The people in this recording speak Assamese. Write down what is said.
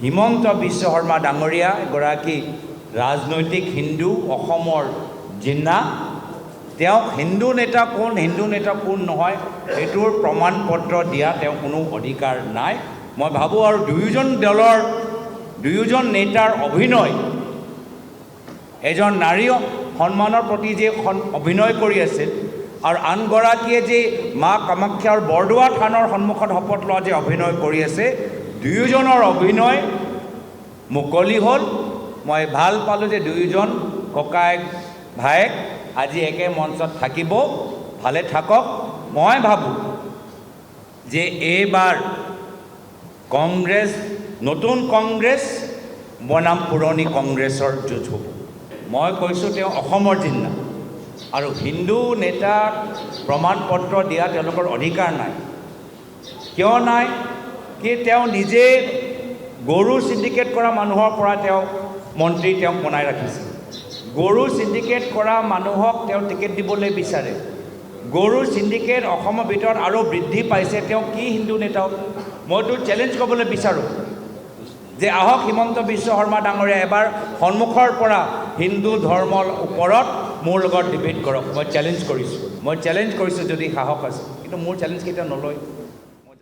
হিমন্ত বিশ্ব শৰ্মা ডাঙৰীয়া এগৰাকী ৰাজনৈতিক হিন্দু, অসমৰ জিন্না। তেওঁক হিন্দু নেতা কোন নহয় সেইটোৰ প্ৰমাণ পত্ৰ দিয়া তেওঁ কোনো অধিকাৰ নাই। মই ভাবোঁ আৰু দুয়োজন নেতাৰ অভিনয়, এজন নাৰী সন্মানৰ প্ৰতি যে অভিনয় কৰি আছিল আৰু আনগৰাকীয়ে যে মা কামাখ্যাৰ বৰদোৱা থানৰ সন্মুখত শপত লোৱা যে অভিনয় কৰি আছে, দুয়োজনৰ অভিনয় মুকলি হ'ল। মই ভাল পালোঁ যে দুয়োজন ককায়েক ভায়েক আজি একে মঞ্চত থাকিব, ভালে থাকক। মই ভাবোঁ যে এইবাৰ কংগ্ৰেছ, নতুন কংগ্ৰেছ বনাম পুৰণি কংগ্ৰেছৰ যুঁজ হ'ব। মই কৈছোঁ তেওঁ অসমৰ জিন্না আৰু হিন্দু নেতাক প্ৰমাণ পত্ৰ দিয়া তেওঁলোকৰ অধিকাৰ নাই। কিয় নাই? কি তেওঁ নিজে গৰু চিণ্ডিকেট কৰা মানুহৰ পৰা তেওঁ মন্ত্ৰী তেওঁক বনাই ৰাখিছে। গৰু চিণ্ডিকেট কৰা মানুহক তেওঁ টিকেট দিবলৈ বিচাৰে। গৰু চিণ্ডিকেট অসমৰ ভিতৰত আৰু বৃদ্ধি পাইছে। তেওঁ কি হিন্দু নেতা? মইতো চেলেঞ্জ কৰিবলৈ বিচাৰোঁ যে আহক হিমন্ত বিশ্ব শৰ্মা ডাঙৰীয়া এবাৰ সন্মুখৰ পৰা হিন্দু ধৰ্মৰ ওপৰত মোৰ লগত ডিবেট কৰক। মই চেলেঞ্জ কৰিছোঁ যদি সাহস আছে, কিন্তু মোৰ চেলেঞ্জ কেতিয়াও নলয়।